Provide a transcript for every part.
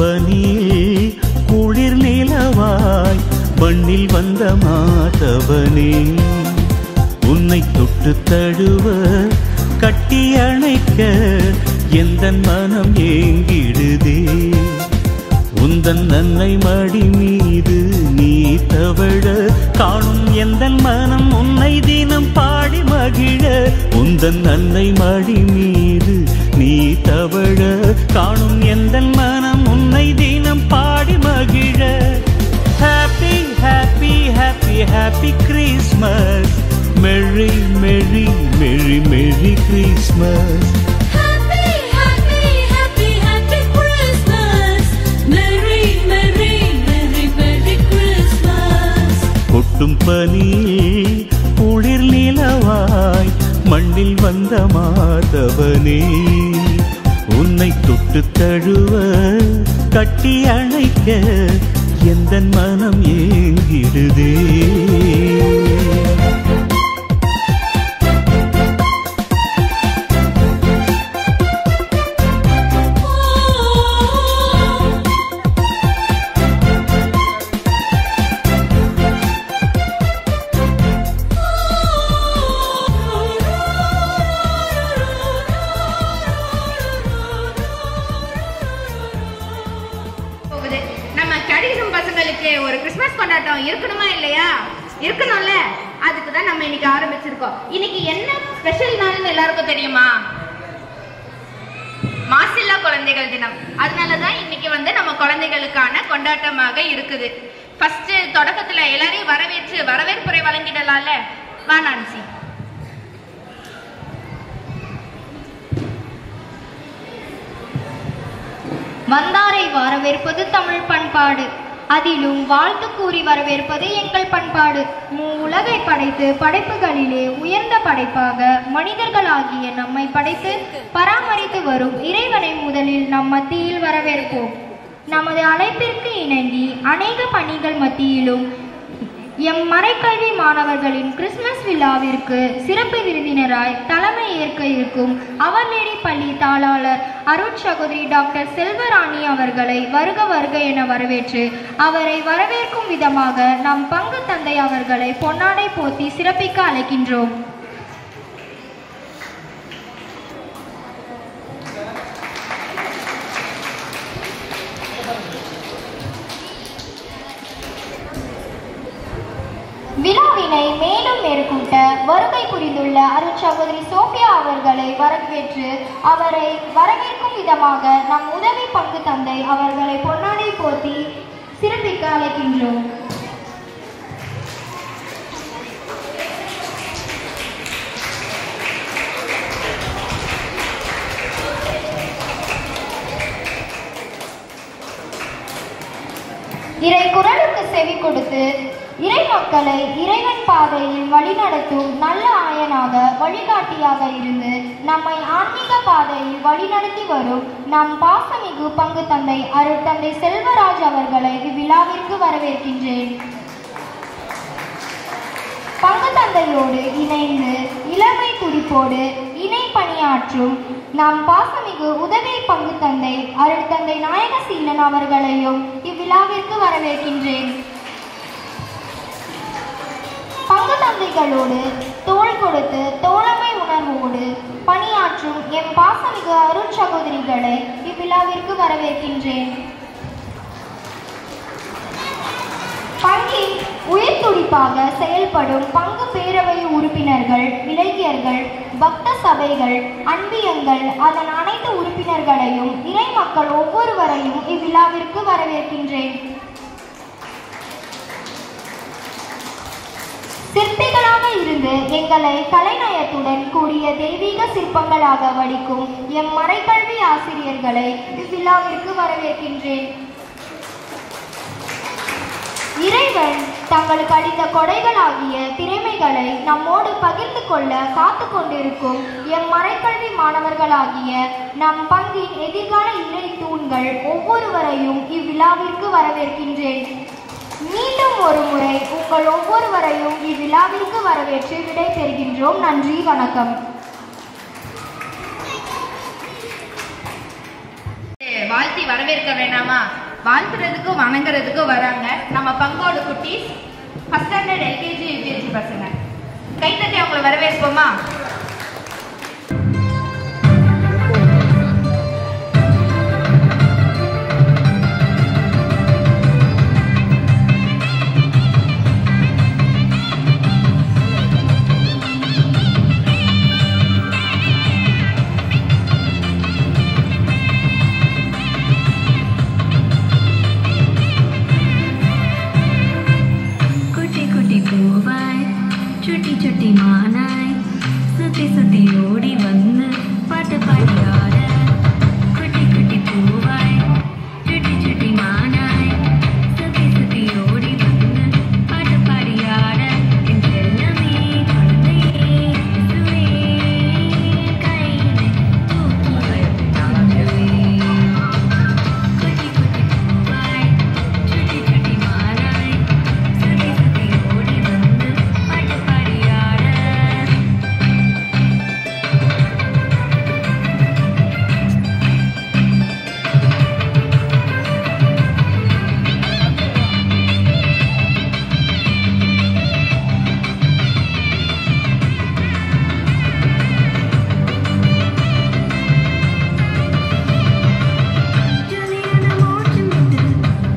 பனியில் குளிர் நிலவாய் மண்ணில் வந்த மாதவனே உன்னை தொட்டு தழுவ கட்டி அணைக்க எந்தன் மனம் ஏங்கிடுதே உந்தன் அன்னை மடி மீது நீ தவழ காணும் எந்தன் மனம் உன்னை தினம் பாடி மகிழ உந்தன் அன்னை மடி மீது நீ தவழ காணும் எந்தன் மனம் உன்னை தினம் பாடி மகிழ happy happy happy happy Christmas மெரி மெரி மெரி மெரி கிறிஸ்மஸ் கொட்டும் பனியில் குளிர் நிலவாய் மண்ணில் வந்த மாதவனே உன்னை தொட்டு தழுவ கட்டி அணைக்க எந்தன் மனம் ஏங்கிடுதே ஒரு கிறிஸ்மஸ் கொண்டாட்டம் இருக்கணுமா இல்லையா? இருக்கணும்ல. அதுக்கு தான் நம்ம இன்னைக்கு ஆரம்பிச்சிருக்கோம். இன்னைக்கு என்ன ஸ்பெஷல் நாள்னு எல்லாருக்கும் தெரியுமா? மாசில்லா குழந்தைகள் தினம். அதனால தான் இன்னைக்கு நம்ம குழந்தைகளுக்கான கொண்டாட்டமாக இருக்குது. ஃபர்ஸ்ட் தொடக்கத்துல எல்லாரையும் வரவேற்புரை வழங்கிடலாம்ல. வா நான்சி. வந்தாரை வரவேற்பது தமிழ் பண்பாடு. அதிலும் வாழ்த்து கூறி வரவேற்பது எங்கள் பண்பாடு. உலகை படைத்து படைப்புகளிலே உயர்ந்த படைப்பாக மனிதர்களாகிய நம்மை படைத்து பராமரித்து வரும் இறைவனை முதலில் நம் மத்தியில் வரவேற்போம். நமது அழைப்பிற்கு இணங்கி அநேக பணிகள் மத்தியிலும் எம் மறைக்கல்வி மாணவர்களின் கிறிஸ்துமஸ் விழாவிற்கு சிறப்பு விருந்தினராய் தலைமை ஏற்க இருக்கும் அவர் லேடி பள்ளி தாளாளர் அருட்சகோதரி டாக்டர் செல்வராணி அவர்களை வருக வருக என வரவேற்று அவரை வரவேற்கும் விதமாக நம் பங்கு தந்தை அவர்களை பொன்னாடை போத்தி சிறப்பிக்க அழைக்கின்றோம். விழாவினை மேலும் மேற்கூட்ட வருகை புரிந்துள்ள அருட்சகோதரி சோபியா அவர்களை வரவேற்று அவரை வரவேற்கும் விதமாக நம் உதவி பங்கு தந்தை அவர்களை பொன்னாடை போத்தி சிறப்பிக்க அழைக்கின்றோம். இறை குரலுக்கு செவி கொடுத்து இறை மக்களை இறைவன் பாதையில் வழிநடத்தும் நல்ல ஆயனாக வழிகாட்டியாக இருந்து நம்மை ஆன்மீக பாதையில் வழிநடத்தி வரும் நம் பாசமிகு பங்கு தந்தை அருட்தந்தை செல்வராஜ் அவர்களை இவ்விழாவிற்கு வரவேற்கின்றேன். பங்கு தந்தையோடு இணைந்து இளமை துடிப்போடு இணை பணியாற்றும் நம் பாசமிகு உதவி பங்கு தந்தை அருட்தந்தை நாயகசீலன் அவர்களையும் இவ்விழாவிற்கு வரவேற்கின்றேன். பங்கு தந்தைகளோடு தோள் கொடுத்து தோழமை உணர்வோடு பணியாற்றும் எம் பாசமிகு அருட்சகோதரிகளை இவ்விழாவிற்கு வரவேற்கின்றேன். பங்கின் உயிர் துடிப்பாக செயல்படும் பங்கு பேரவை உறுப்பினர்கள், இளைஞர்கள், பக்த சபைகள், அன்பியங்கள், அதன் அனைத்து உறுப்பினர்களையும் இறை மக்கள் ஒவ்வொருவரையும் இவ்விழாவிற்கு வரவேற்கின்றேன். சிற்பிகளாக இருந்து எங்களை கலைநயத்துடன் கூடிய தெய்வீக சிற்பங்களாக வடிக்கும் எம் மறைக்கல்வி ஆசிரியர்களை இவ்விழாவிற்கு வரவேற்கின்றேன். இறைவன் தங்களுக்கு அளித்த கொடைகளாகிய திறமைகளை நம்மோடு பகிர்ந்து கொள்ள காத்து கொண்டிருக்கும் எம் மறைக்கல்வி மாணவர்களாகிய நம் பங்கின் எதிர்கால இறை தூண்கள் ஒவ்வொருவரையும் இவ்விழாவிற்கு வரவேற்கின்றேன். மீண்டும் ஒரு முறை உங்கள் ஒவ்வொருவரையும் இவ்விழாவிற்கு வரவேற்று விடை பெறுகின்றோம். நன்றி, வணக்கம். வாழ்த்தி வரவேற்க வேணாமா? வாழ்த்துறதுக்கும் வணங்குறதுக்கும் வராங்க நம்ம பங்கோடு குட்டீஸ், ஃபர்ஸ்ட் ஸ்டாண்டர்ட் எல்கேஜி யூகேஜி பசங்க. கைத்தட்டி அவங்களை வரவேற்போமா? சுட்டி சுட்டி மானாய் சுத்தி சுத்தி ஓடி வந்து பாட்டு பாடி ஆட. குட்டி குட்டி பூவாய் சுட்டி சுட்டி மானாய் சுத்தி சுத்தி ஓடி வந்து பாட்டு பாடி ஆட. என் செல்லமே குழந்தையே சுவே கையிலே தூக்கி தாங்குவே. குட்டி குட்டி பூவாய் சுட்டி சுட்டி மானாய் சுத்தி சுத்தி ஓடி வந்து பாட்டு பாடி ஆட. ஜொலியான மோட்சமிட்டு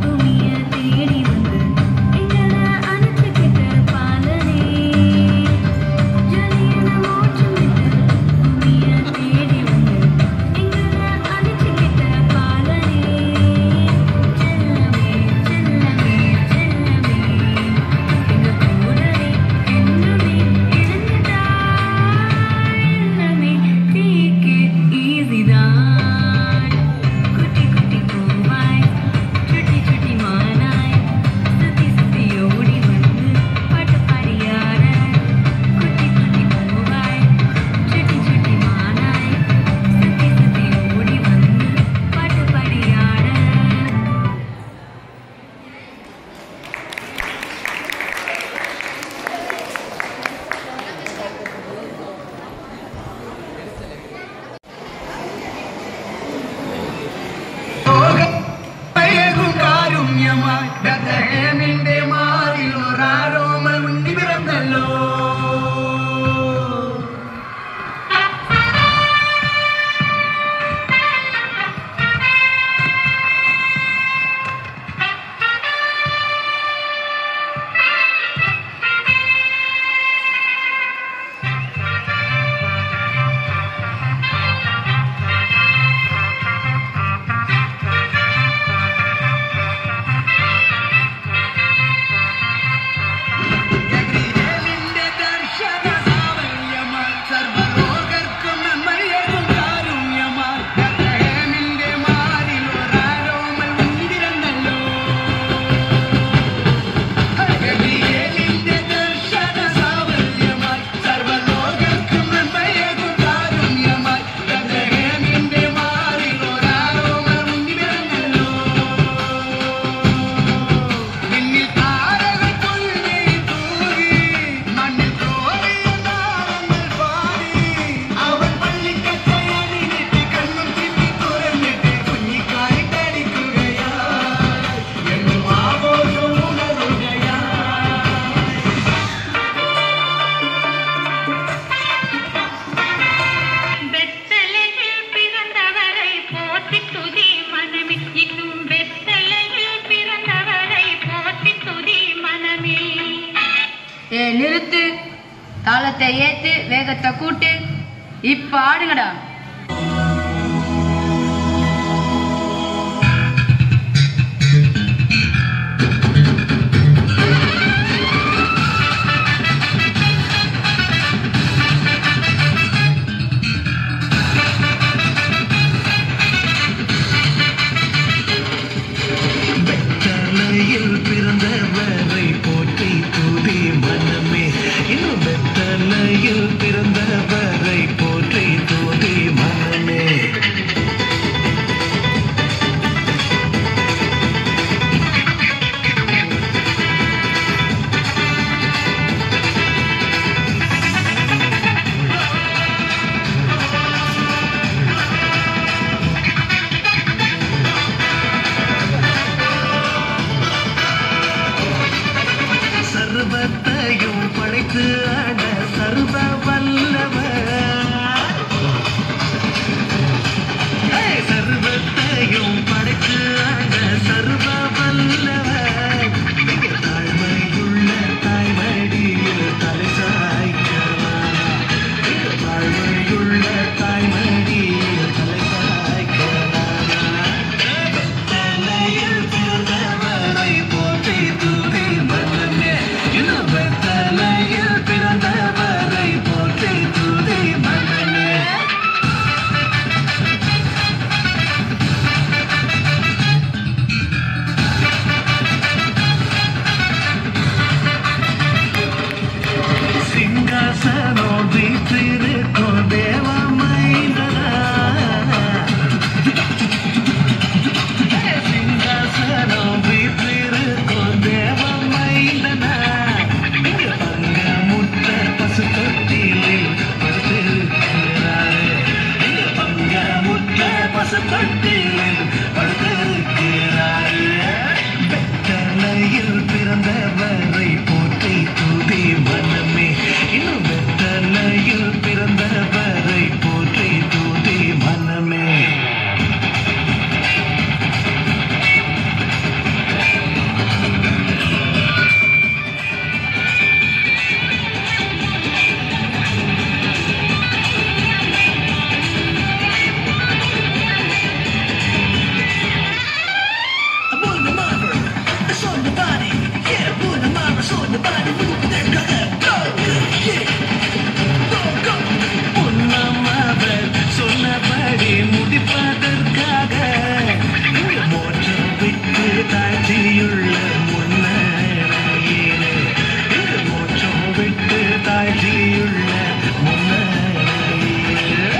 பூமிய தேடி வந்து எங்கள அணைச்சுக்கிட்ட பாலனே. ஜொலியான மோட்சமிட்டு பூமிய தேடி வந்து எங்கள அணைச்சுக்கிட்ட பாலனே. செல்லமே செல்லமே செல்லமே எங்க கூடவே என்னுமே இருந்துட்டா. எல்லாமே take it easy தான். குட்டி குட்டி பூவாய் சுட்டி சுட்டி மானாய் சுத்தி சுத்தி ஓடி வந்து பாட்டு பாடி ஆட. குட்டி குட்டி பூவாய் சுட்டி சுட்டி மானாய் சுத்தி சுத்தி ஓடி வந்து பாட்டு பாடி ஆட. കാരുണ്യമായി ബത്ലഹേമിന്റെ മാറിൽ ഒരാരോമൽ ഉണ്ണി പിറന്നല്ലോ. ഗബ്രിയേലിന്റെ ദർശന സാവല്യമായി സർവ്വലോകർക്കും നന്മയേകും കാരുണ്യമായി ബത്ലഹേമിന്റെ മാറിൽ ഒരാരോമൽ ഉണ്ണി പിറന്നല്ലോ. ഗബ്രിയേലിന്റെ ദർശന സാവല്യമായി സർവ്വലോകർക്കും നന്മയേകും കാരുണ്യമായി ബത്ലഹേമിന്റെ മാറിൽ ഒരാരോമൽ ഉണ്ണി പിറന്നല്ലോ. വിണ്ണിൽ താരകൾ തുള്ളി തൂകി മണ്ണിൽ തോറിയ താരങ്ങൾ പാടി. അവൻ പള്ളിക്കച്ചയണിഞ്ഞിട്ട് കണ്ണും ചിമ്മി തുറന്നിട്ട് കുഞ്ഞിക്കാലിട്ടടിക്കുകയായി. എന്നും ആഘോഷം ഉണരുകയായി. பெத்தலையில் பிறந்தவரை போற்றி துதி மனமே. இன்னும் பெத்தலையில் பிறந்தவரை போற்றி துதி மனமே. நிறுத்து, தாளத்தை ஏத்து, வேகத்தை கூட்டு, இப்ப ஆடுங்கடா. பெத்தலையில் பிறந்தவரை போற்றி துதி மனமே. இன்னும் பெத்தலையில் பிறந்தவரை போற்றி துதி மனமே. சர்வத்தையும் படைத்து ஆட சர்வ வல்லவர், சர்வத்தையும் படைத்து ஆட சர்வ வல்லவர், தாழ்மையுள்ள தாய்மடியில் தலை சாய்க்கலாம், தாழ்மையுள்ள தாய்மடியில் தலை சாய்க்கலாம். தலையில் பிறந்தவரை போற்றி துதி மனமே, இன்னும் தலையில் பிறந்தவரை போற்றி துதி மனமே. சிங்காசனம் வீற்றிருக்கும் தேவமைந்தனா, சிங்காசனம் வீற்றிருக்கும் தேவமைந்தனா, இங்கு பங்கமுற்ற பசு தொட்டிலில் படுத்திருக்கிறாரே, இங்கு பங்கமுற்ற பசு தொட்டிலில் படுத்திருக்கிறாரே. வெத்தலையில் பிறந்தவரை போற்றி துதி மனமே, இன்னும் வெத்தலையில் பிறந்தவரை போற்றி துதி மனமே. சொன்னபடி முடிப்பதற்காக மோட்சம் விட்டு தாழ்ச்சியுள்ள முன்னரையிலே, மோட்சம் விட்டு தாழ்ச்சியுள்ள முன்னரையிலே.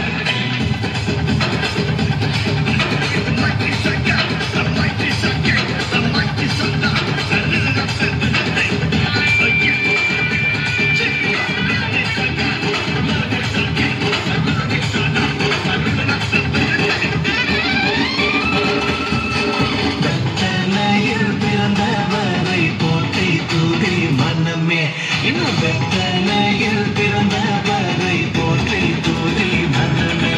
வெத்தலையில் பிறந்தவரை போற்றி துதி மனமே, இன்னும் வெத்தலையில் பிறந்தவரை போற்றி துதி மனமே.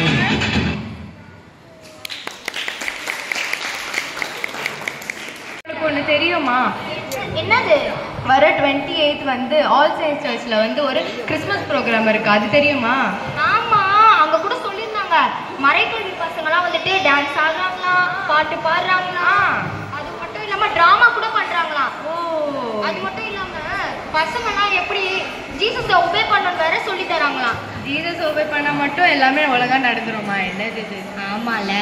ஒன்று தெரியுமா? என்னது? வர 28th வந்து ஆல் சயின்ஸ் சர்ச்சில் வந்து ஒரு கிறிஸ்மஸ் ப்ரோக்ராம் இருக்கு, அது தெரியுமா? ஆமா, அங்க கூட சொல்லியிருந்தாங்க மறைக்கல்வி பசங்களாம் வந்துட்டு டான்ஸ் ஆடுறாங்களாம், பாட்டு பாடுறாங்களாம், அது மட்டும் இல்லாம டிராமா கூட பண்றாங்களாம். ஓ, அது மட்டும் இல்லாம பசங்கலாம் எப்படி ஜீசஸை ஒபே பண்ணணும் வேற சொல்லி தராங்களாம். ஜீசஸ் ஒபே பண்ணா மட்டும் எல்லாமே ஒழுங்கா நடந்துருமா? என்னது இது? ஆமால.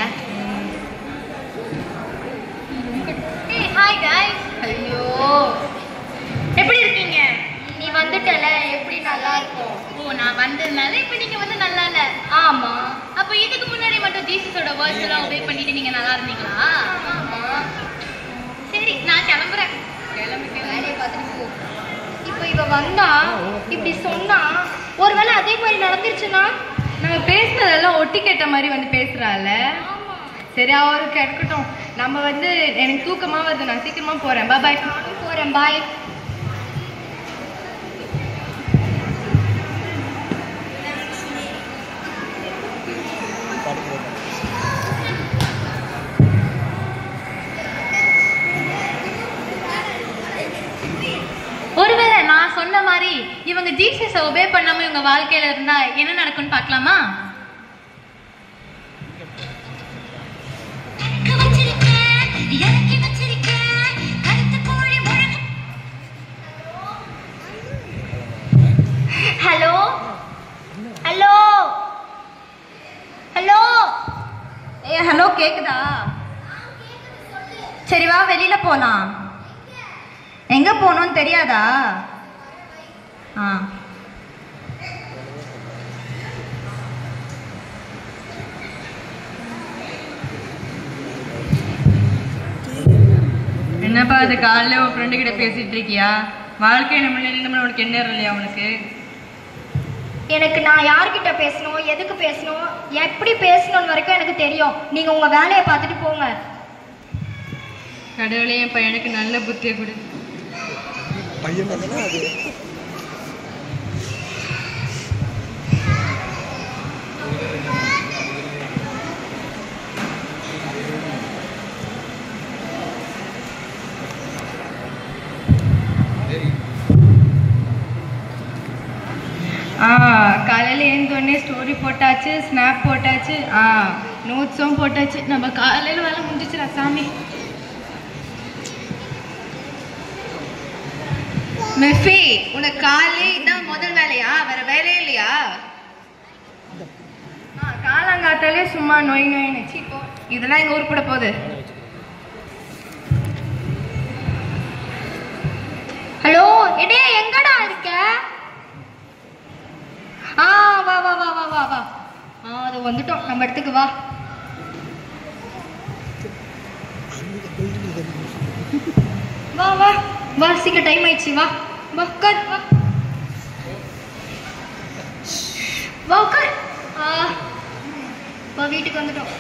Hi guys. ஐயோ, எப்படி இருக்கீங்க? நீ வந்துட்டல, எப்படி நல்லா இருக்கும். ஓ, நான் வந்ததுனால இப்ப நீங்க வந்து நல்லா இல்ல. ஆமா அப்ப இதுக்கு முன்னாடி மட்டும் ஜீசஸோட வேர்ட்ஸ் எல்லாம் ஒபே பண்ணிட்டு நீங்க நல்லா இருந்தீங்களா? ஆமா. சரி, நான் கிளம்புறேன். வேலையை பார்த்துட்டு போ. இப்போ இவ வந்தா இப்படி சொன்னா ஒருவேளை அதே மாதிரி நடந்துருச்சுன்னா? நம்ம பேசினதெல்லாம் ஒட்டி கேட்ட மாதிரி வந்து பேசுறாள். சரி, அவருக்கு இருக்கட்டும். நம்ம வந்து எனக்கு தூக்கமா வருது, நான் சீக்கிரமா போறேன். பாய். நானும் போறேன், பாய். ஒருவேளை நான் சொன்ன மாதிரி இவங்க ஜீசஸை ஒபே பண்ணாம இவங்க வாழ்க்கையில இருந்தா என்ன நடக்கும்னு பார்க்கலாமா? Hello hello hello. ஹலோ, கேக்குதா? சரி, வா வெளியில போலாம். எங்க போகணும்னு தெரியாதா? ஆ, என்னப்பா அது காலைல உன் ஃப்ரெண்டு கிட்ட பேசிட்டு இருக்கியா? வாழ்க்கை நம்ம உனக்கு என்ன இல்லையா உனக்கு? எனக்கு நான் யார்கிட்ட பேசணும், எதுக்கு பேசணும், எப்படி பேசணும்னு வரைக்கும் எனக்கு தெரியும். நீங்க உங்க வேலையை பார்த்துட்டு போங்க. கடவுளே, என் பையனுக்கு நல்ல புத்தியை கொடு. பையன் தானே அது. காலையில் எழுந்தோடனே ஸ்டோரி போட்டாச்சு, ஸ்னாப் போட்டாச்சு, நோட்ஸும் போட்டாச்சு. நம்ம காலையில் வேலை முடிஞ்சிச்சுடா சாமி. மெஃபி, உனக்கு காலையே இதான் முதல் வேலையா? வேற வேலையே இல்லையா? காலங்காத்தாலே சும்மா நோய் நோயின்னு வச்சுப்போ. இதெல்லாம் எங்க ஊருக்கு கூட போகுது. ஹலோ, எடே எங்கடா இருக்க? வா வா வா வா வா வா. அது வந்துட்டோம் நம்ம இடத்துக்கு. வா வா வா வா, சீக்கிரம் டைம் ஆயிடுச்சு. வா வா உட்கார். வா வா உட்கார். வா, வீட்டுக்கு வந்துட்டோம்.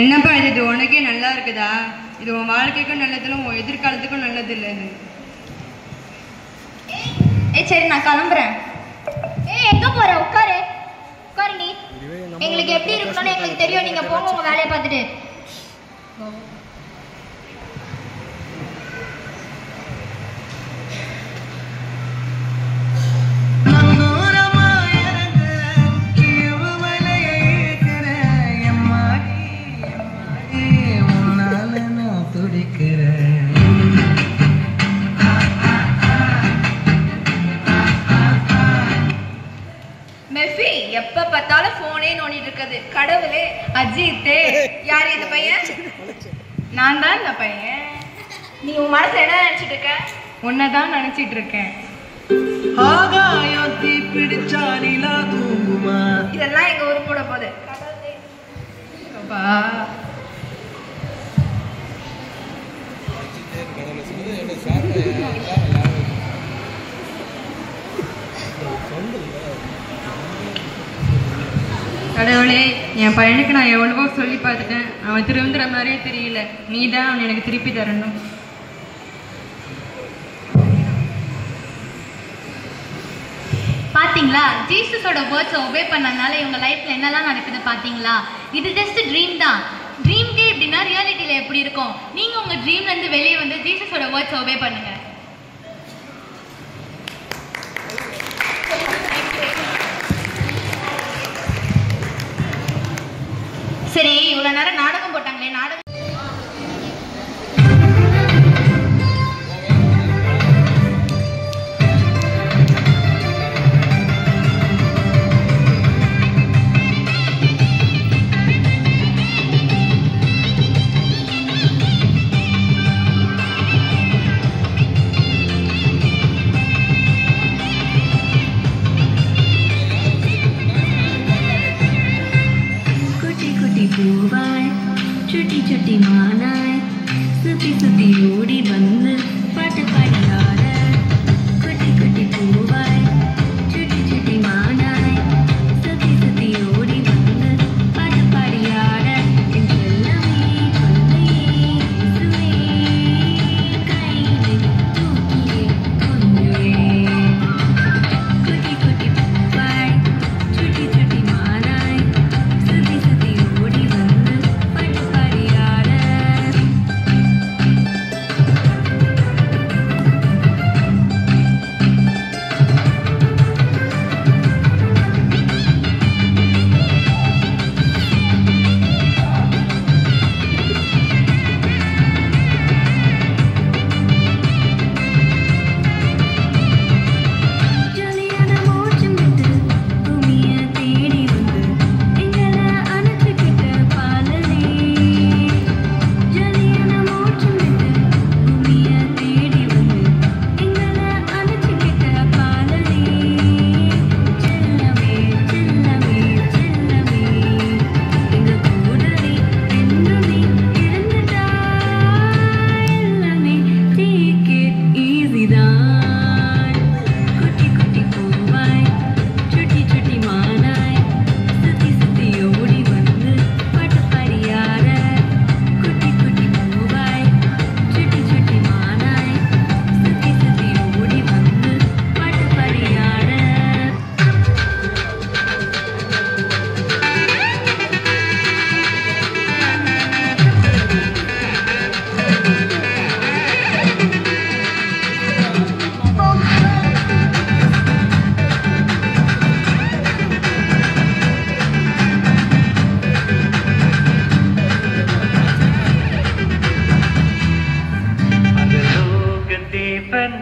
என்னப்பா இது உனக்கே நல்லா இருக்குதா? இது உன் வாழ்க்கைக்கும் நல்லதில்லை, உன் எதிர்காலத்துக்கும் நல்லது இல்லை. சரி நான் கிளம்புறேன். எங்க போற? உட்காரு உட்காரு. நீ எங்களுக்கு எப்படி இருக்கணும்னு எங்களுக்கு தெரியும். நீங்க போங்க உங்க வேலையை பார்த்துட்டு. மெஃபி எப்ப பார்த்தாலும் போனே நோண்டிட்டு இருக்குது. கடவுளே, அஜித்தே, யார் இந்த பையன்? நான் தான் இந்த பையன். நீ உன் மனசுல என்ன நினைச்சிட்டு இருக்க? உன்னதான் நினைச்சிட்டு இருக்கேன். ஆகாயம் தீ பிடிச்சா நிலா தூங்குமா? இதெல்லாம் எங்க ஊருக்கு கூட போகுது. கடவுளே, என் பையனுக்கு நான் எவ்வளவோ சொல்லி பார்த்துட்டேன். அவன் திரும்புற மாதிரியே தெரியல. நீ தான் அவன் எனக்கு திருப்பி தரணும். பாத்தீங்களா, ஜீசஸோட வேர்ட்ஸை ஒபே பண்ணனால இவங்க லைஃப்ல என்னெல்லாம் நடக்குது பாத்தீங்களா? இது ஜஸ்ட் ட்ரீம் தான். ட்ரீம்க்கே எப்படின்னா ரியாலிட்டியில எப்படி இருக்கும்? நீங்க உங்க ட்ரீம்ல இருந்து வெளியே வந்து ஜீசஸோட வேர்ட்ஸை ஒபே பண்ணுங்க. சரி, இவ்வளவு நேரம் நாடகம் போட்டாங்களே, நாடகம் பூவாய் சுட்டி சுட்டி மானாய் சுத்தி சுத்தி ஓடி வந்து பாட்டு பாடினார. குட்டி குட்டி பூவாய் சுட்டி சுட்டி மானாய் சுத்தி சுத்தி ஓடி வந்து பாட்டு பாடியார. என் செல்லமே சொல்லே இயேசுவே, கையிலே தூக்கியே கொஞ்சுவே. குட்டி குட்டி பூவாய் சுட்டி சுட்டி மானாய் சுத்தி சுத்தி ஓடி வந்து பாட்டு பாடியார.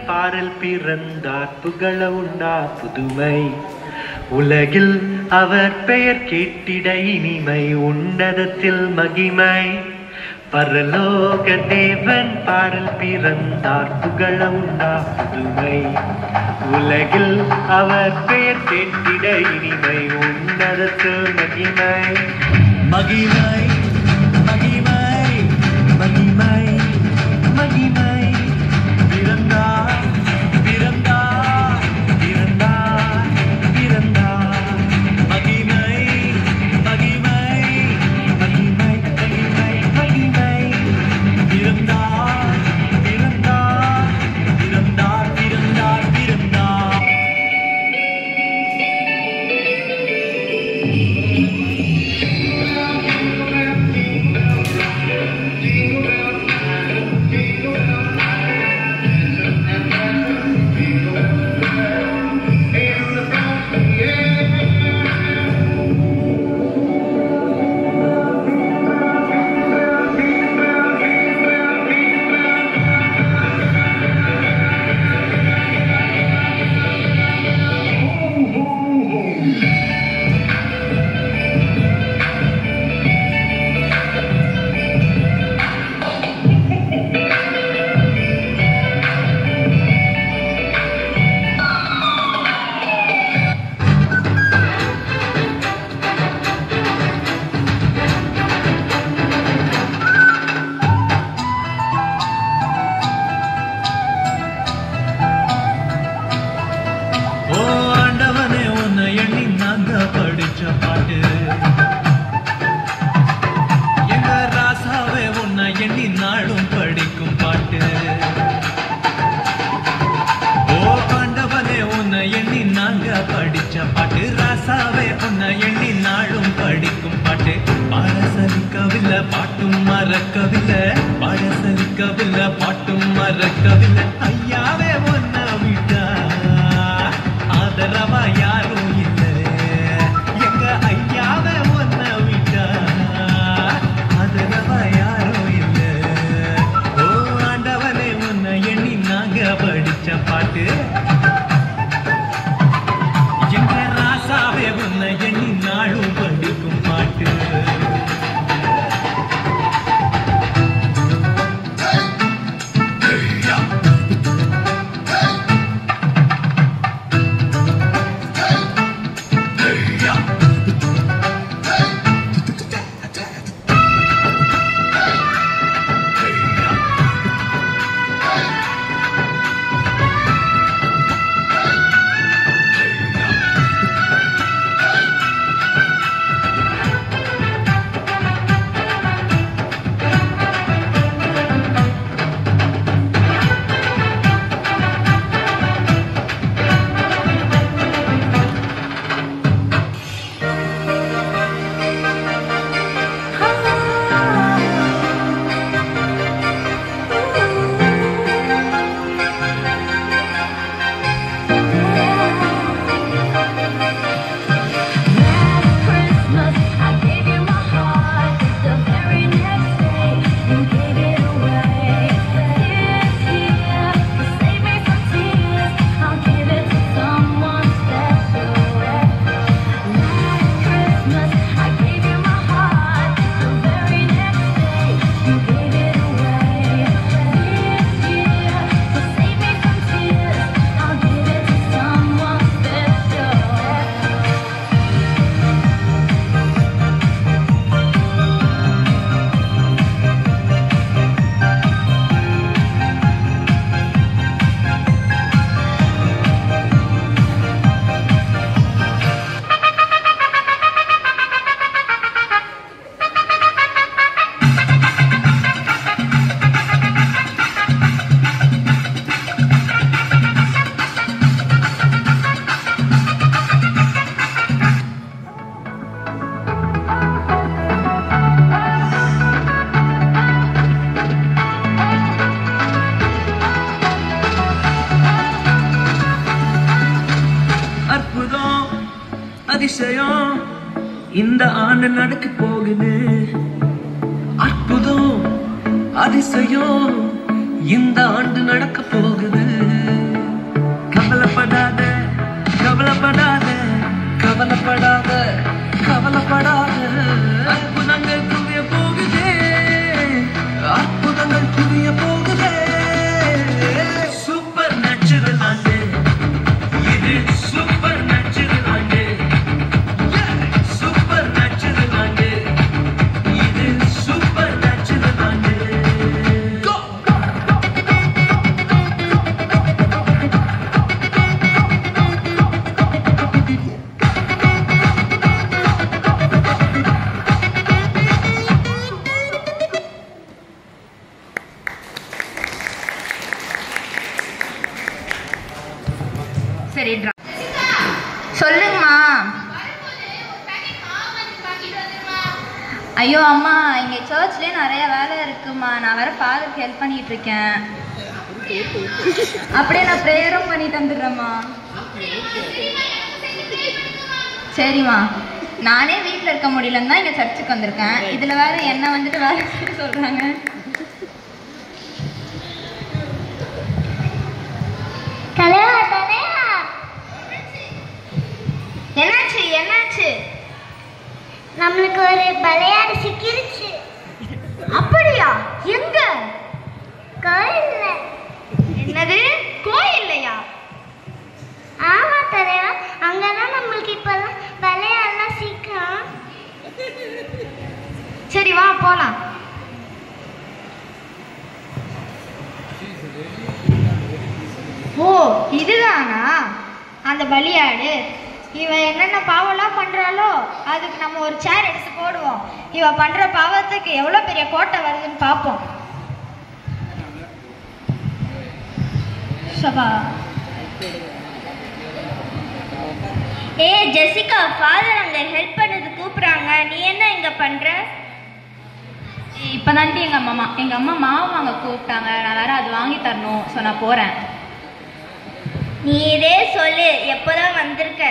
பாரில் பிறந்தார் புகழ உண்டா புதுமை உலகில் அவர் பெயர் கேட்டிட இனிமை உன்னதத்தில் மகிமை பரலோக தேவன் பாரில் பிறந்தார் புகழ உண்டா புதுமை உலகில் அவர் பெயர் கேட்டிட இனிமை உன்னதத்தில் மகிமை மகிமை மகிமை மகிமை மகிமை பிறந்தார் பிறந்தார் பிறந்தார் பிறந்தார் மகிமை மகிமை மகிமை மகிமை மகிமை பிறந்தார் பிறந்தார் பிறந்தார் பிறந்தார் பிறந்தார் பாட்டும் மறக்கவில்லை ஐயாவே ஒன்ன விட்டா ஆதரவா யாரும் இல்லை எங்க ஐயாவே ஒன்ன விட்டா ஆதரவா யாரும் இல்லை ஓ ஆண்டவனே உன்னை எண்ணி நாங்க படிச்ச பாட்டு எங்க ராசாவே உன்னை எண்ணி நாளும் படிக்கும் பாட்டு அதிசயம் இந்த ஆண்டு நடக்க போகுது அற்புதம் அதிசயம் இந்த ஆண்டு நடக்க போகுது. கவலைப்படாத கவலைப்படாத கவலைப்படாத கவலைப்படாத. அற்புதங்கள் குவிய போகுதே, அற்புதங்கள் குவிய போகுதே. சூப்பர் நேச்சுரல் ஆண்டு இது, சூப்பர் நேச்சுரல் ஆண்டு. சூப்பர் நேச்சுரல் ஆண்டு இது, சூப்பர் நேச்சுரல் ஆண்டு. சரி சொல்லுங்கம்மா. ஐயோ அம்மா, இங்கே சர்ச்லேயே நிறைய வேலை இருக்குமா, நான் வேற ஃபாதருக்கு ஹெல்ப் பண்ணிட்டு இருக்கேன். அப்படியே நான் ப்ரேயரும் பண்ணிட்டு வந்துடுறேம்மா. சரிம்மா, நானே வீட்டில் இருக்க முடியலன்னு தான் இங்கே சர்ச்சுக்கு வந்திருக்கேன். இதில் வேற என்ன வந்துட்டு வேலை செய்ய சொல்கிறாங்க. என்னாச்சு என்னாச்சு? நம்மளுக்கு ஒரு பலையாடு சிக்கிருச்சு. அப்படியா? எங்க? கோயில்ல. என்னது, கோயில்லையா? ஆமா தலைவா, அங்கதான் நம்மளுக்கு இப்பெல்லாம் பலையாடெல்லாம் சிக்கும். சரி வா போலாம். ஓ, இதுதானா அந்த பலியாடு? இவ என்னென்ன பாவம்லாம் பண்றாளோ அதுக்கு நம்ம ஒரு சேர் எடுத்து போடுவோம். இவ பண்ற பாவத்துக்கு எவ்வளவு பெரிய கோட்டை வருதுன்னு பார்ப்போம். சபா. ஜெசிகா, ஃபாதர் அங்க ஹெல்ப் பண்ணது கூப்பிடுறாங்க. நீ என்ன இங்க பண்ற? இப்பதான்ட்டு எங்க அம்மா மாவு வாங்க கூப்பிட்டாங்க. நான் வேற அது வாங்கி தரணும். ஸோ நான் போறேன். நீ இதே சொல்லு, எப்போதான் வந்திருக்க?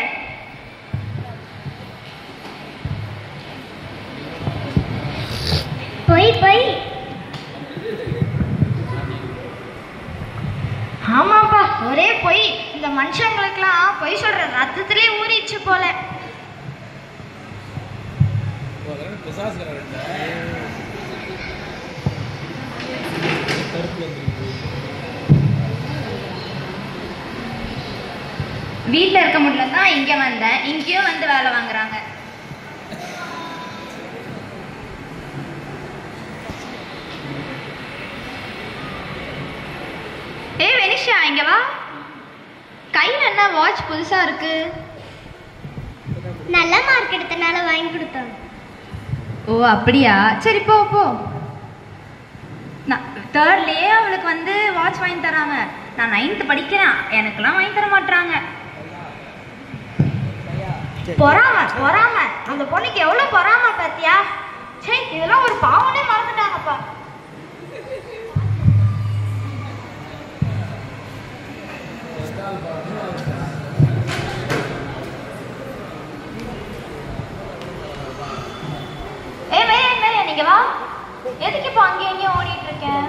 போய் ஆமாப்பா, ஒரே பொய். இந்த மனுஷங்களுக்கெல்லாம் பொய் சொல்ற ரத்தத்திலே ஊறிச்சு போல. வீட்டில் இருக்க முடியலன்னு தான் இங்கே வந்தேன். இங்கேயும் வந்து வேலை வாங்குறாங்க. ஏய் வெனிஷா, இங்க வா. கையில் என்ன வாட்ச் புதுசா இருக்கு? நல்ல மார்க் எடுத்தனால வாங்கி கொடுத்தாங்க. ஓ அப்படியா? சரி போ போ. நான் தேர்ட்லேயே அவளுக்கு வந்து வாட்ச் வாங்கி தராங்க. நான் 9th படிக்கிறேன், எனக்கெல்லாம் வாங்கி தர மாட்டாங்க. பொறாம அந்த பொண்ணுக்கு எவ்வளவு பொறாம பாத்தியா? சரி, இதெல்லாம் ஒரு பாவனே மறந்துட்டாங்கப்பா. நீங்க வா. எதுக்கு இப்போ அங்கேயும் இங்கேயும் ஓடிட்டு இருக்கேன்?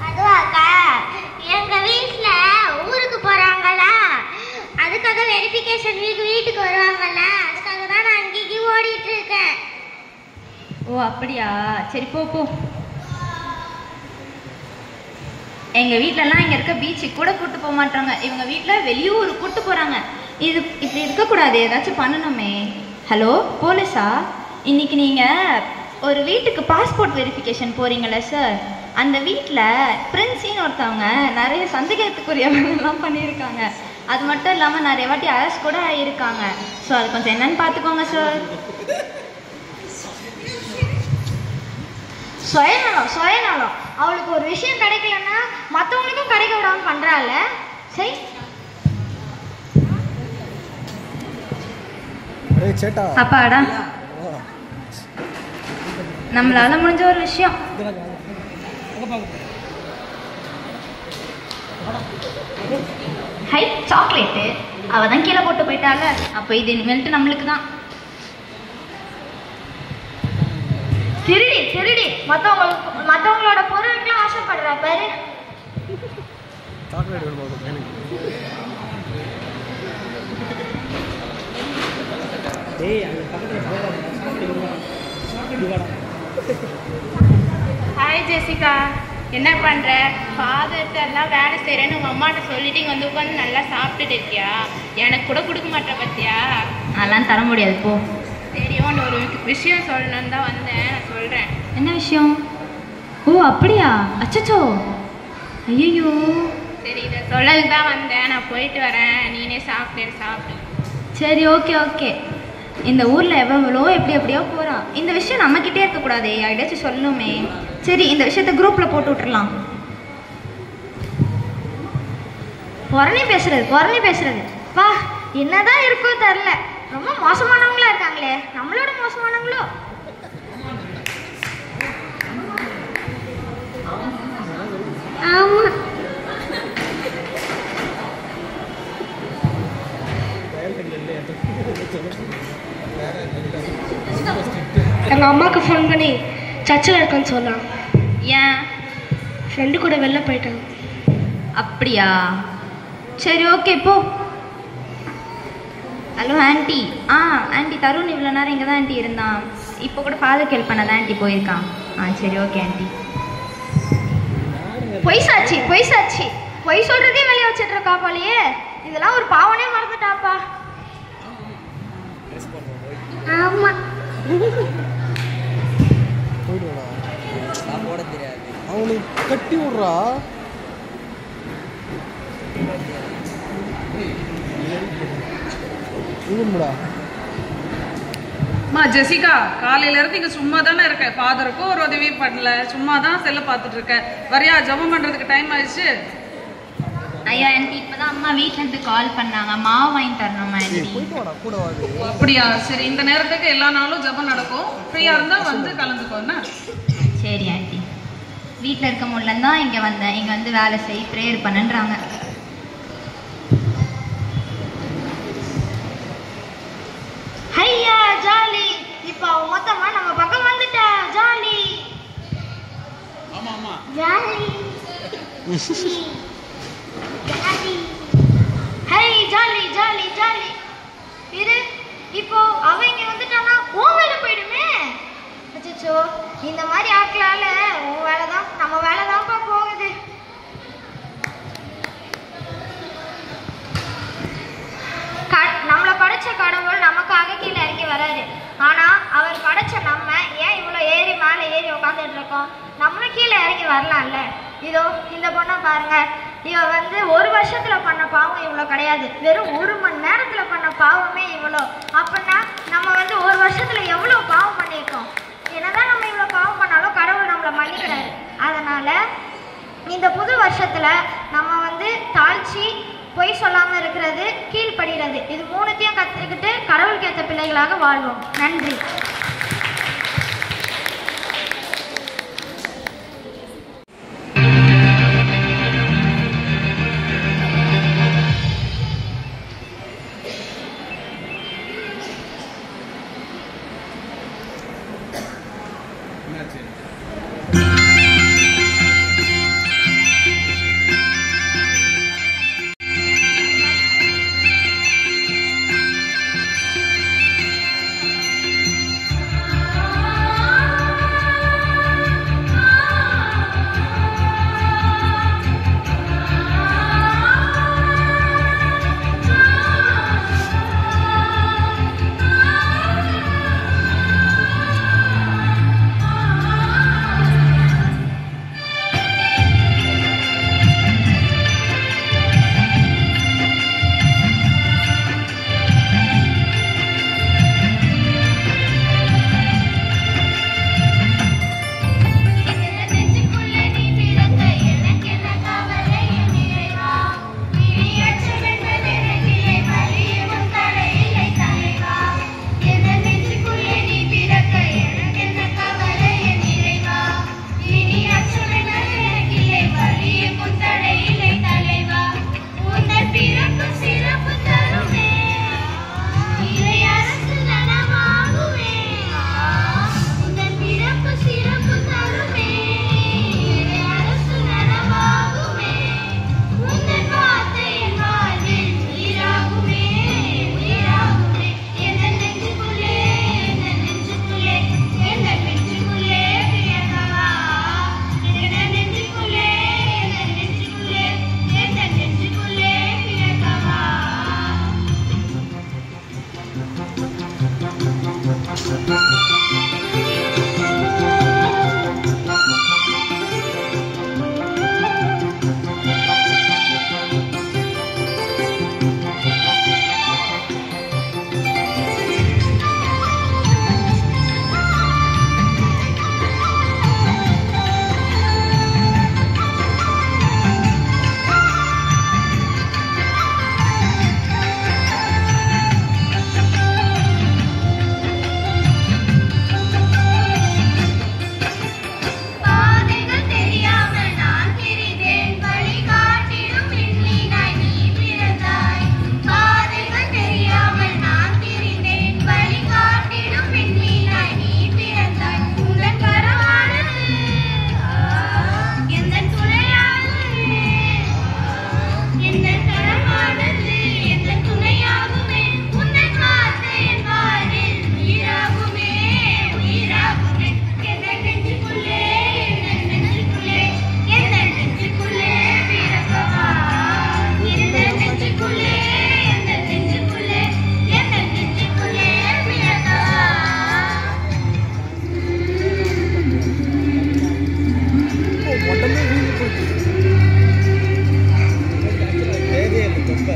அதுவாக்கா, எங்க வீட்டுல ஊருக்கு போறாங்களா, அதுக்காக வெரிஃபிகேஷன் வீட்டுக்கு வருவாங்கல்ல, அதுக்காக தான் நான் அங்கேயும் ஓடிட்டு இருக்கேன். ஓ அப்படியா? சரி போ போ. எங்க வீட்டிலலாம் இங்க இருக்க பீச்சுக்கு கூட கூட்டு போக மாட்டாங்க. இவங்க வீட்டில் வெளியூர் கூட்டு போறாங்க. இது இப்படி இருக்கக்கூடாது, ஏதாச்சும் பண்ணணுமே. ஹலோ போலீஸா? இன்னைக்கு நீங்க ஒரு வீட்டுக்கு பாஸ்போர்ட் வெரிஃபிகேஷன் போறீங்களா சார்? அந்த வீட்டில் பிரின்ஸின்னு ஒருத்தவங்க நிறைய சந்தேகத்துக்குரிய வேலைலாம் பண்ணியிருக்காங்க. அது மட்டும் இல்லாமல் நிறைய வாட்டி அரெஸ்ட் கூட ஆகியிருக்காங்க. ஸோ அது கொஞ்சம் என்னன்னு பார்த்துக்கோங்க சார். சுயநலம். அவளுக்கு ஒரு விஷயம் கிடைக்கலன்னா மற்றவங்களுக்கும் கிடைக்க விடாம பண்றாள். சரி, அப்பாடா, நம்மளால முடிஞ்ச ஒரு விஷயம். ஹை சாக்லேட்டு அவ தான் கீழே போட்டு போயிட்டால. அப்போ இது இனிமேல்ட்டு நம்மளுக்கு தான். திருடி மற்றவங்களோட பொருளுக்கெல்லாம் ஆசைப்படுற பாரு. ஹாய் ஜெசிகா, என்ன பண்ணுற? ஃபாதர்கிட்ட எல்லாம் வேலை செய்கிறேன்னு உங்கள் அம்மாட்ட சொல்லிட்டு இங்கே வந்து உட்காந்து நல்லா சாப்பிட்டுட்டு இருக்கியா? எனக்கு கூட கொடுக்க மாட்டேன் பார்த்தியா? அதெல்லாம் தர முடியாது போ. தெரியும், ஒரு விஷயம் சொல்லணும்னு தான் வந்தேன், நான் சொல்கிறேன். என்ன விஷயம்? ஓ அப்படியா? அச்சச்சோ, ஐயோ. சரி, இதை சொல்லதுக்கு தான் வந்தேன், நான் போயிட்டு வரேன், நீனே சாப்பிடு. சரி, ஓகே ஓகே. இந்த ஊரில் எவ்வளோ எப்படியோ போகிறான். இந்த விஷயம் நம்மக்கிட்டே இருக்கக்கூடாதே, யார்கிட்டயாச்சும் சொல்லணுமே. சரி, இந்த விஷயத்த குரூப்பில் போட்டு விட்டுறலாம். குரணி பேசுறது வா, என்னதான் இருக்கோ தெரில. ரொம்ப மோசமானவங்களா இருக்காங்களே, நம்மளோட மோசமானவங்களோ. ஆமா, எங்கள் அம்மாவுக்கு ஃபோன் பண்ணி சர்ச்சில் இருக்கேன்னு சொல்லலாம். ஏன்? ஃப்ரெண்டு கூட வெளில போயிட்டாங்க. அப்படியா? சரி, ஓகே போ. Hello aunty. ஆண்டி, தருண் இவ்வளோ நேரம் இங்கே தான் ஆண்டி இருந்தான். இப்போ கூட ஃபாதருக்கு ஹெல்ப் பண்ண தான் ஆண்டி போயிருக்கான். சரி, ஓகே ஆண்டி. பொய் சாட்சி பொய் சொல்றதே வெளியே வச்சுட்டு இருக்கா போலயே. இதெல்லாம் ஒரு பாவனே மறந்துட்டாப்பா. ஆமா, அவனுக்கு கட்டி விடுறா. ஜெசிகா, காலையில இருந்து இங்க சும்மா தானே இருக்க. ஃபாதருக்கும் ஒரு உதவி பண்ணல, சும்மா தான் செல்ல பார்த்துட்டு இருக்க. வரியா? ஜெபம் பண்றதுக்கு டைம் ஆயிடுச்சு. ஐயா ஆண்டி, இப்போதான் அம்மா வீட்டிலேருந்து கால் பண்ணாங்க, மாவு வாங்கி தரணுமா ஆண்டி? அப்படியா? சரி, இந்த நேரத்துக்கு எல்லா நாளும் ஜெபம் நடக்கும். ஃப்ரீயா இருந்தா வந்து கலந்துக்கோன்னா. சரி ஆண்டி. வீட்டில் இருக்க முடியலன்னு தான் இங்கே வந்தேன். இங்கே வந்து வேலை செய், ப்ரேயர் பண்ணுன்றாங்க. ஐயா ஜாலி. இப்போ மொத்தமா நம்ம பக்கம் வந்துட்டா. Jolly jolly hi jolly jolly jolly. இரு, இப்போ அவ இங்க வந்துட்டானா உன் வேலை போயிடுமே. அச்சோ, இந்த மாதிரி ஆட்களால உன் வேலை தான் நம்ம வேலை தான்ப்பா போகுது. நம்மளை படைச்ச கடவுள் நமக்காக கீழே இறங்கி வராரு. ஆனா அவர் படைச்ச நம்ம ஏன் இவ்வளோ மேலே ஏறி உட்காந்துட்டு இருக்கோம்? நம்மளும் கீழே இறங்கி வரலாம்ல. இதோ இந்த பொண்ணை பாருங்க, இவ வந்து ஒரு வருஷத்துல பண்ண பாவம் இவ்வளோ கிடையாது, வெறும் 1 மணி நேரத்துல பண்ண பாவமே இவ்வளோ. அப்படின்னா நம்ம வந்து ஒரு வருஷத்துல எவ்வளோ பாவம் பண்ணியிருக்கோம். என்னதான் நம்ம இவ்வளோ பாவம் பண்ணாலும் கடவுள் நம்மளை மன்னிக்கிறாரு. அதனால இந்த புது வருஷத்துல நம்ம வந்து தாழ்ச்சி, பொய் சொல்லாமல் இருக்கிறது, கீழ்ப்படுகிறது, இது 3த்தையும் கற்றுக்கிட்டு கடவுளுக்கு ஏற்ற பிள்ளைகளாக வாழ்வோம். நன்றி. உடனே வீங்கி போச்சு. தேவையே இல்லை ரொம்ப.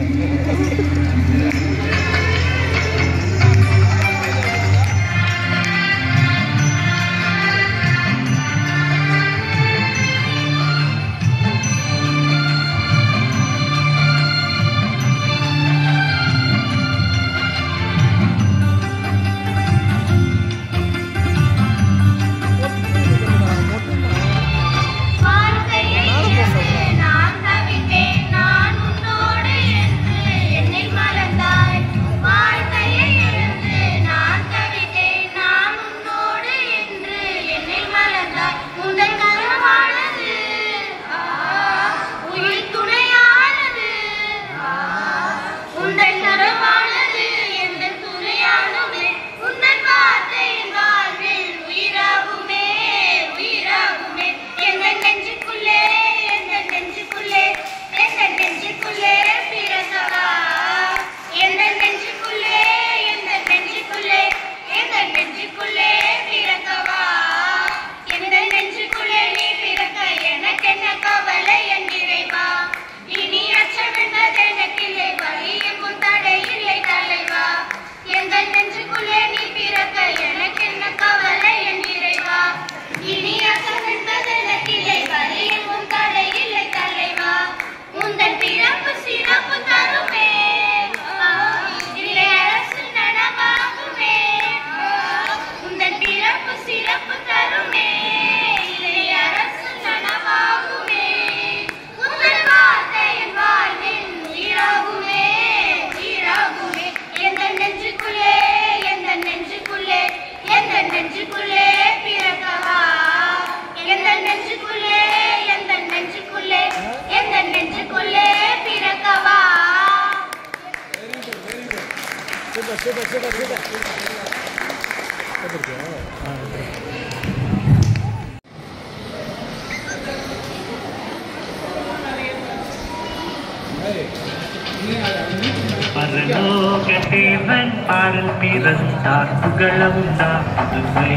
பரலோகதேவன் பாடல் பிறந்தார் புகழவுண்டார் புதுமை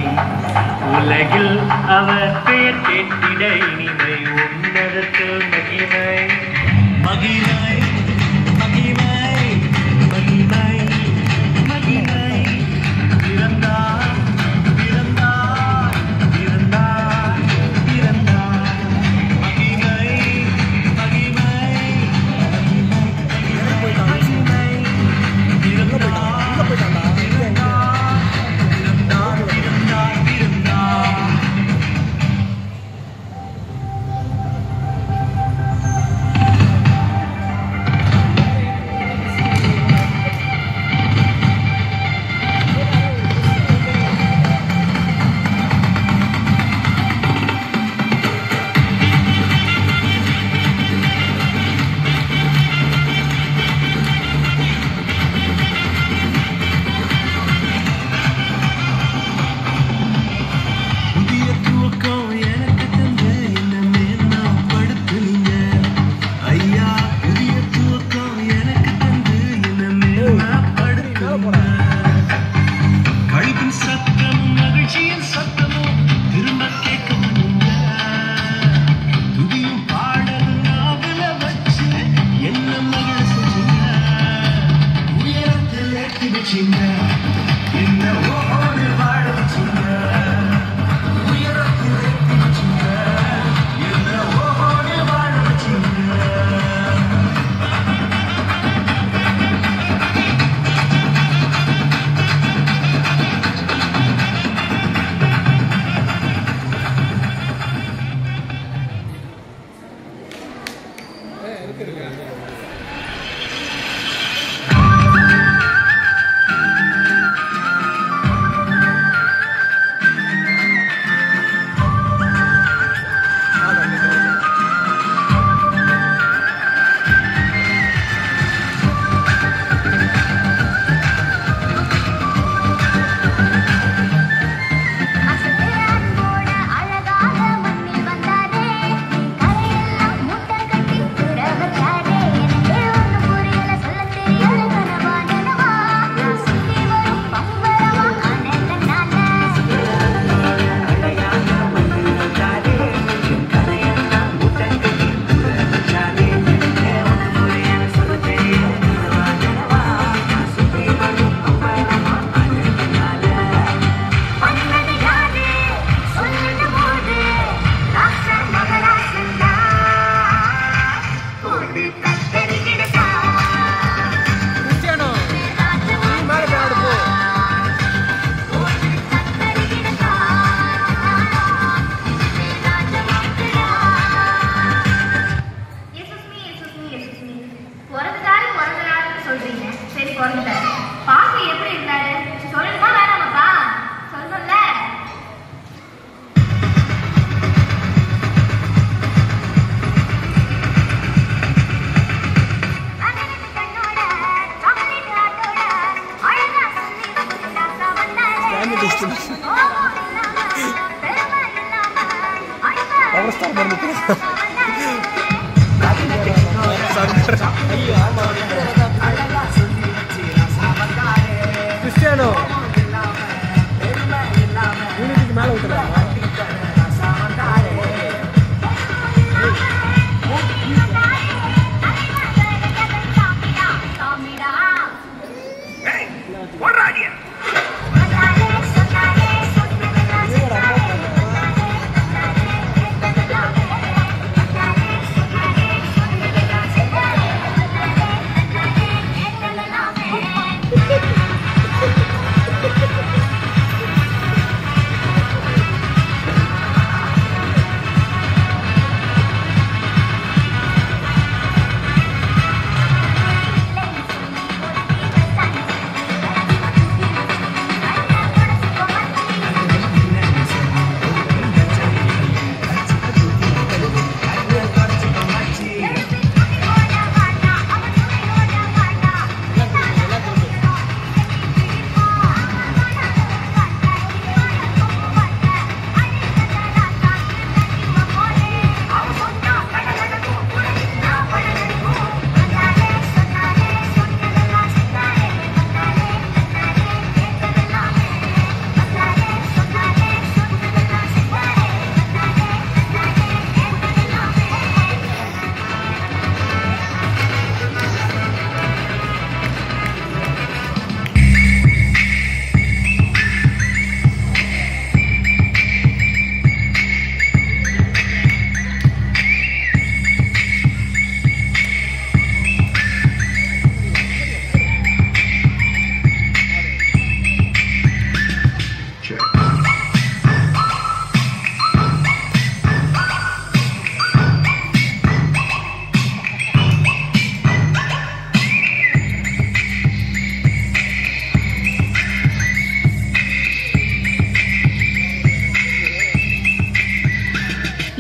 உலகில் அவர் பெயர் கேட்டிட இனிமை உன்னதத்தில் மகிமை மகிமை மகிமை மகிமை மகிமை பிறந்தார் பிறந்தார் பிறந்தார் பிறந்தார் மகிமை மகிமை அழகாக மண்ணில் வந்தாரே கரையெல்லாம் மூட்டை கட்டி சுட வச்சாரே கிறிஸ்டியானோ யூனிட்டிக்கு மேலே விட்டுறாங்க.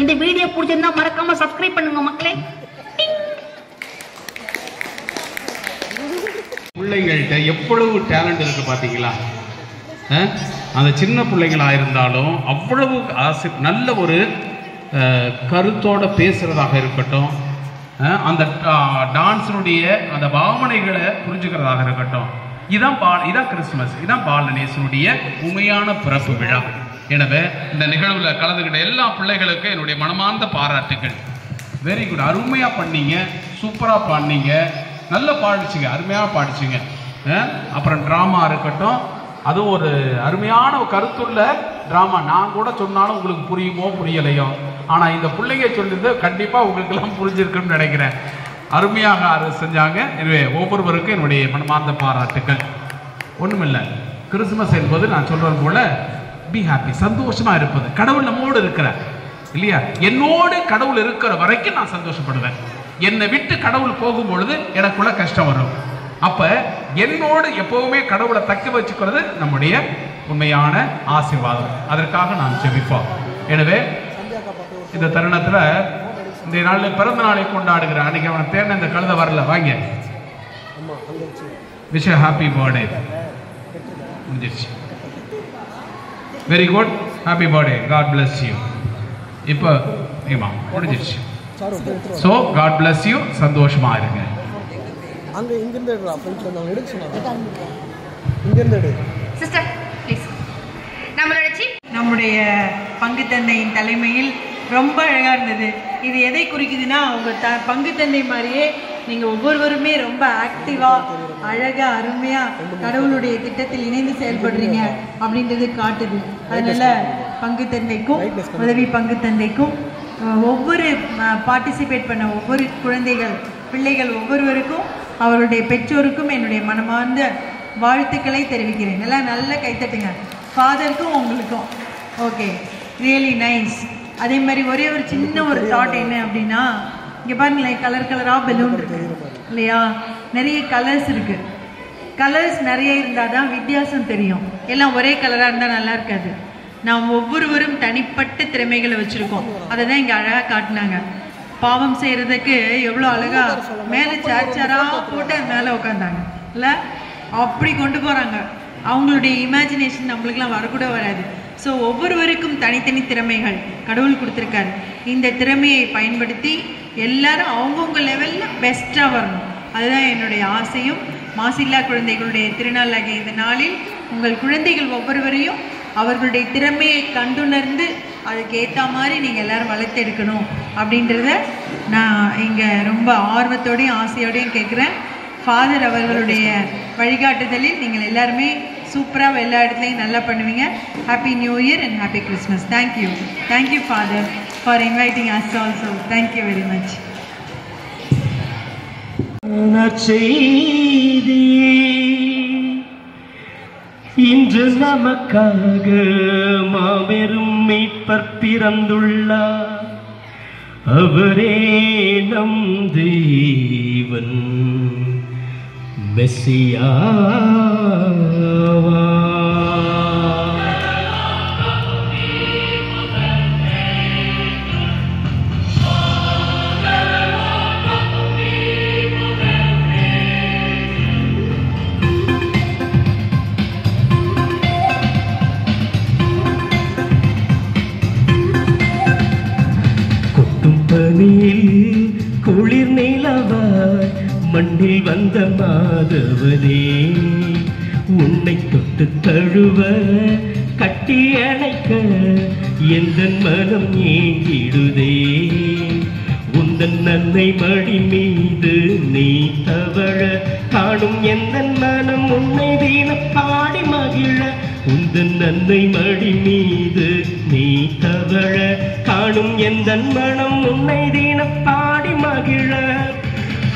இந்த வீடியோ பிடிச்சிருந்தா மறக்காம சப்ஸ்கிரைப் பண்ணுங்க மக்களே. பிள்ளைங்கள்ட்ட எவ்வளவு டேலண்ட் இருக்கு பார்த்தீங்களா? அந்த சின்ன பிள்ளைங்களாக இருந்தாலும் அவ்வளவு ஆசை, நல்ல ஒரு கருத்தோட பேசுறதாக இருக்கட்டும், அந்த டான்ஸினுடைய அந்த பாவனைகளை புரிஞ்சுக்கிறதாக இருக்கட்டும். இதான் கிறிஸ்துமஸ், இதான் பாலநேசனுடைய உண்மையான பிறப்பு விழா. எனவே இந்த நிகழ்வில் கலந்துக்கிட்ட எல்லா பிள்ளைகளுக்கும் என்னுடைய மனமார்ந்த பாராட்டுகள். வெரி குட், அருமையாக பண்ணீங்க, சூப்பராக பாடினீங்க, நல்லா பாடிச்சிங்க, அருமையாக பாடிச்சிங்க. அப்புறம் ட்ராமா இருக்கட்டும், அதுவும் ஒரு அருமையான கருத்துள்ள ட்ராமா. நான் கூட சொன்னாலும் உங்களுக்கு புரியுமோ புரியலையோ, ஆனால் இந்த பிள்ளைங்க சொல்லிட்டு கண்டிப்பாக உங்களுக்கெல்லாம் புரிஞ்சிருக்குன்னு நினைக்கிறேன். அருமையாக செஞ்சாங்க. எனவே ஒவ்வொருவருக்கும் என்னுடைய மனமார்ந்த பாராட்டுக்கள். ஒன்றுமில்லை, கிறிஸ்துமஸ் என்பது நான் சொல்றது போல பி ஹாப்பி, சந்தோஷமா இருப்பது. கடவுள் நம்மோடு இருக்கிறார் இல்லையா? என்னோடு கடவுள் இருக்கிற வரைக்கும் நான் சந்தோஷப்படுவேன். என்னை விட்டு கடவுள் போகும்பொழுது எனக்குள்ள கஷ்டம் வரும். அப்ப என்னோடு எப்பவுமே கடவுளை தக்க வச்சுக்கிறது நம்முடைய உண்மையான ஆசீர்வாதம். அதற்காக நான் ஜெபிப்போம். எனவே இந்த தருணத்துல இந்த நாளில் பிறந்த நாளை கொண்டாடுகிற அன்னைக்கு அவனை தேர்ந்த இந்த கழுதை வரல, வாங்க விஷ் ஹாப்பி பர்த்டே. முடிஞ்சிருச்சு. Very good, happy birthday, God bless you. இப்போ முடிஞ்சிருச்சு. ஸோ காட் பிளஸ் யூ, சந்தோஷமா இருங்க. அங்கே இங்கிருந்து எடுறா, ஃப்ரெண்ட்ஸ் வந்து அவங்க எடுக்க சொன்னாங்க. இங்கிருந்து எடு சிஸ்டர் ப்ளீஸ். நம்முடைய பங்கு தந்தையின் தலைமையில் ரொம்ப அழகாக இருந்தது. இது எதை குறிக்குதுன்னா, அவங்க பங்கு தந்தை மாதிரியே நீங்கள் ஒவ்வொருவருமே ரொம்ப ஆக்டிவாக அழகாக அருமையாக கடவுளுடைய திட்டத்தில் இணைந்து செயல்படுறீங்க அப்படின்றது காட்டுது. அதனால் பங்கு தந்தைக்கும் உதவி பங்கு தந்தைக்கும் ஒவ்வொரு பார்ட்டிசிபேட் பண்ண ஒவ்வொரு பிள்ளைகள் ஒவ்வொருவருக்கும் அவருடைய பெற்றோருக்கும் என்னுடைய மனமார்ந்த வாழ்த்துக்களை தெரிவிக்கிறேன். எல்லாம் நல்ல கைத்தட்டுங்க. ஃபாதருக்கும் உங்களுக்கும். Okay, really nice. அதே மாதிரி ஒரே ஒரு சின்ன ஒரு தாட் என்ன அப்படின்னா, இங்கே பாருங்களேன், கலர் கலராக பெலூன் இருக்கு இல்லையா? நிறைய கலர்ஸ் இருக்கு. கலர்ஸ் நிறைய இருந்தால் தான் வித்தியாசம் தெரியும். எல்லாம் ஒரே கலராக இருந்தால் நல்லா இருக்காது. நாம் ஒவ்வொருவரும் தனிப்பட்ட திறமைகளை வச்சுருக்கோம். அதை தான் இங்கே அழகாக காட்டினாங்க. பாவம் செய்கிறதுக்கு எவ்வளோ அழகாக மேலே சேராக போட்டு மேலே உட்காந்தாங்க இல்லை? அப்படி கொண்டு போகிறாங்க. அவங்களுடைய இமேஜினேஷன் நம்மளுக்கெல்லாம் வரக்கூட வராது. ஸோ ஒவ்வொருவருக்கும் தனித்தனி திறமைகள் கடவுள் கொடுத்துருக்காரு. இந்த திறமையை பயன்படுத்தி எல்லாரும் அவங்கவுங்க லெவலில் பெஸ்ட்டாக வரணும். அதுதான் என்னுடைய ஆசையும். மாசில்லா குழந்தைகளுடைய திருநாளாகிய இந்த நாளில் உங்கள் குழந்தைகள் ஒவ்வொருவரையும் அவர்களுடைய திறமையை கண்டுணர்ந்து அதுக்கு ஏற்ற மாதிரி நீங்கள் எல்லோரும் வளர்த்தெடுக்கணும் அப்படின்றத நான் இங்கே ரொம்ப ஆர்வத்தோடையும் ஆசையோடையும் கேட்குறேன். ஃபாதர் அவர்களுடைய வழிகாட்டுதலில் நீங்கள் எல்லாருமே சூப்பராக எல்லா இடத்துலையும் நல்லா பண்ணுவீங்க. Happy new year and happy Christmas. Thank you father for inviting as also. Thank you very much. நற்செய்தி இன்று நமக்காக மாபெரும் மீட்பர் பிறந்துள்ளார். அவரே நம் தேவன் மெசியா. குளிர் நிலவாய் மண்ணில் வந்த மாதவனே, உன்னை தொட்டு தழுவ கட்டி அணைக்க எந்த மனம் ஏங்கிடுதே. உந்தன் நன்மை மடி மீது நீ தவழ காணும் எந்த மனம் உன்னை வீண பாடி மகிழ. உந்தன் நன்மை மடி மீது நீ தவழ காணும் எந்த மனம் உன்னை வீண பாடி மகிழ.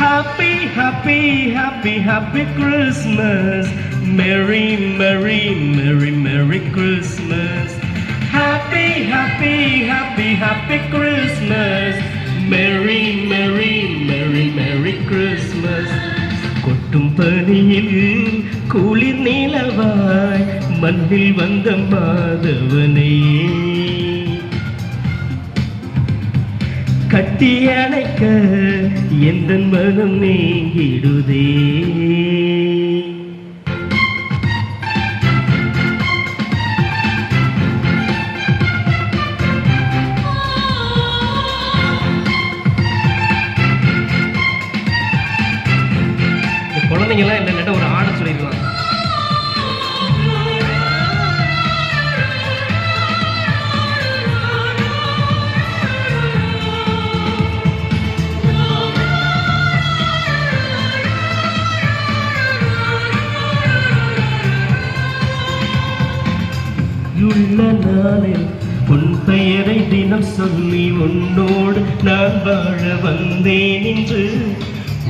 Happy, happy, happy, happy Christmas. Merry, merry, merry, merry Christmas. Happy, happy, happy, happy Christmas. Merry, merry, merry, merry Christmas. கொட்டும் பனியில் குளிர் நிலவாய் மண்ணில் வந்த மாதவனே, கட்டி அணைக்க எந்த மனம் நீங்கிடுதே. குழந்தைங்கெல்லாம் என்ன ஒரு ஆட சொல்லிருக்கலாம். உள்ள நாளில் உன் பெயரை தினம் சொல்லி உன்னோடு நான் வாழ வந்தேன் என்று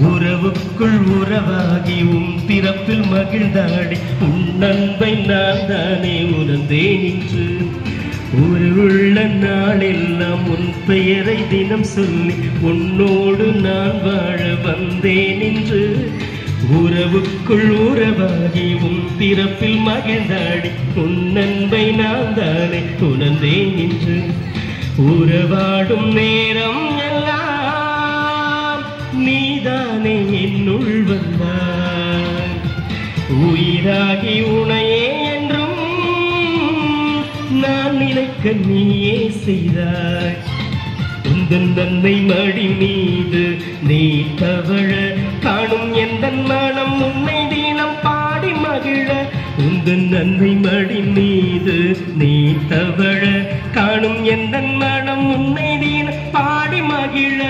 உறவுக்குள் உறவாகி உன் பிறப்பில் மகிழ்ந்தாடி உன் அன்பை நான் தானே உணர்ந்தேன் என்று. உள்ள நாளெல்லாம் உன் பெயரை தினம் சொல்லி உன்னோடு நான் வாழ வந்தேன் என்று உறவுக்குள் உறவாகி உன் பிறப்பில் மகிழ்ந்தாடி உன் அன்பை நான் தானே உணர்ந்தேன் என்று. உறவாடும் நேரம் எல்லாம் நீதானே என்னுள் வந்தாய். உயிராகி உனையே என்றும் நான் நினைக்க நீயே செய்தாய். உந்தன் நன்மை மடி மீது நீ தவழ காணும் எந்த மனம் உன்னை தினம் பாடி மகிழ. உந்தன் நன்மை மடி மீது நீ தவழ காணும் எந்த மனம் உன்னை தினம் பாடி மகிழ.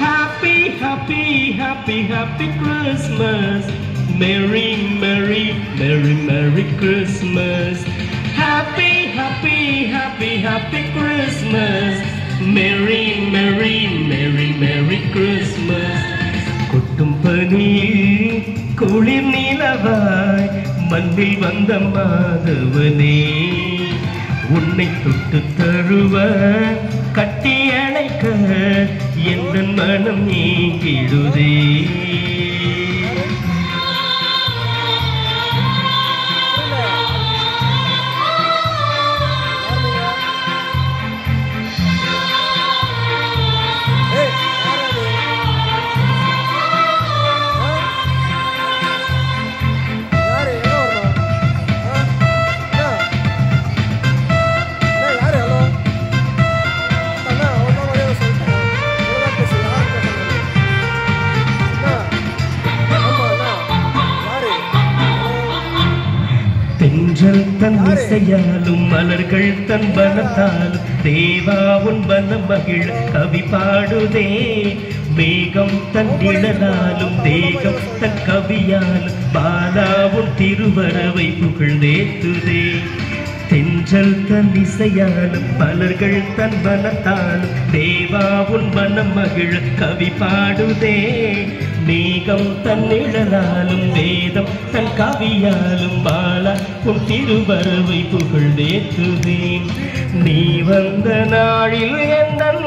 Happy, happy, happy, happy Christmas. Merry, merry, merry, merry Christmas. Happy, happy, happy, happy Christmas. Merry, merry, merry, merry Christmas. கொட்டும் பனியில் குளிர் நிலவாய் மண்ணில் வந்த மாதவனே, உன்னை தொட்டு தழுவ கட்டி அணைக்க எந்த மனம் நீங்கிடுதே. தன் இசையாலும் மலர்கள் தன் வனத்தாலும் தேவா உன் வன மகிழ கவி பாடுதே. மேகம் தன் நிழலாலும் தேகம் தன் கவியாலும் பாலாவும் திருவரவை புகழ்ந்தேத்துதே. தென்றல் தன் இசையாலும் மலர்கள் தன் வனத்தாலும் தேவா உன் வன மகிழ கவி பாடுதே. மேகம் தன் நிழலாலும் வேதம் தன் கவியாலும் பாலா உன் திருவரவை புகழ்ந்தேத்துதே. நீ வந்த நாளில் எந்தன்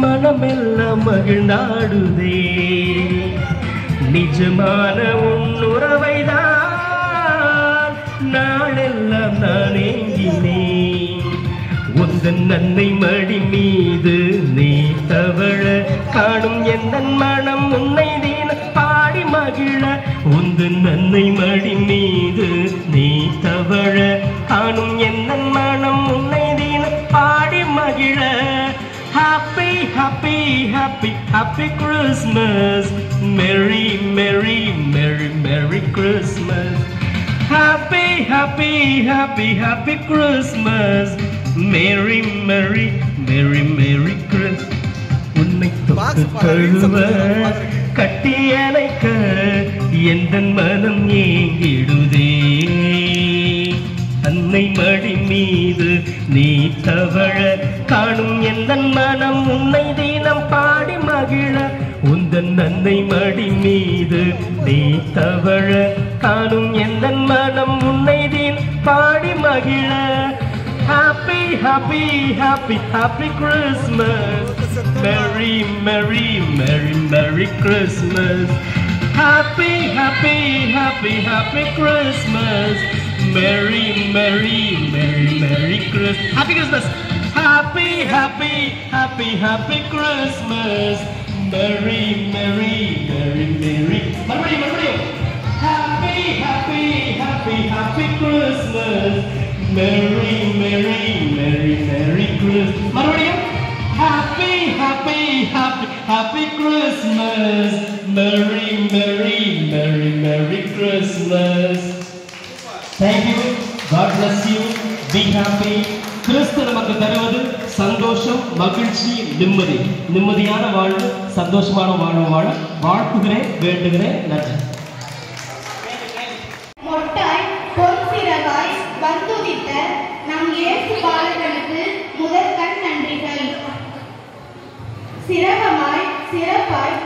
மனமெல்லாம் மகிழ்ந்தாடுதே. நிஜமான உன் உறவைதான் நாளெல்லாம் நான் ஏங்கினேன். உந்தன் அன்னை மடி மீது நீ தவழ காணும் எந்தன் மனம் உன்னை தீன பாடி மகிழ. உந்தன் அன்னை மடி மீது நீ தவழ காணும் எந்தன் மனம் உன்னை தீன பாடி மகிழ. Happy, happy, happy, happy Christmas. Merry, merry, merry, merry Christmas. Happy, happy, happy, happy Christmas. Merry, merry, merry, merry Christmas. உன்னை தொட்டு தழுவ கட்டி அணைக்க எந்தன் மனம் ஏங்கிடுதே. அன்னை மடி மீது நீ தவழ காணும் எந்தன் மனம் உன்னை தினம் பாடி மகிழ. உந்தன் அன்னை மடி மீது நீ தவழ காணும் எந்தன் மனம் உன்னை தினம் பாடி மகிழ. Happy, happy, happy, happy Christmas. Merry, merry, merry, merry Christmas. Happy, happy, happy, happy Christmas. Merry, merry, merry, merry Christmas. Happy Christmas. Happy, happy, happy, happy Christmas. Merry, merry, merry, merry. Marbadi. Happy, happy, happy, happy Christmas. Merry, merry, merry, merry Christmas. Marbadi. Happy, happy, happy, happy Christmas. Merry, merry, merry, merry Christmas. Thank you. God bless you. Be happy. கிறிஸ்து நமக்கு தருவது சந்தோஷம், மகிழ்ச்சி, நிம்மதி. நிம்மதியான வாழ்வு, சந்தோஷமான வாழ்வு வாழ வாழ்த்துகிறேன், வேண்டுகிறேன். நன்றி. மொட்டாய் பொற்சிறகாய் வந்துதித்த நம் இயேசு பாலகனுக்கு முதற்கண் நன்றிகள். சிறகமாய் சிறப்பாய்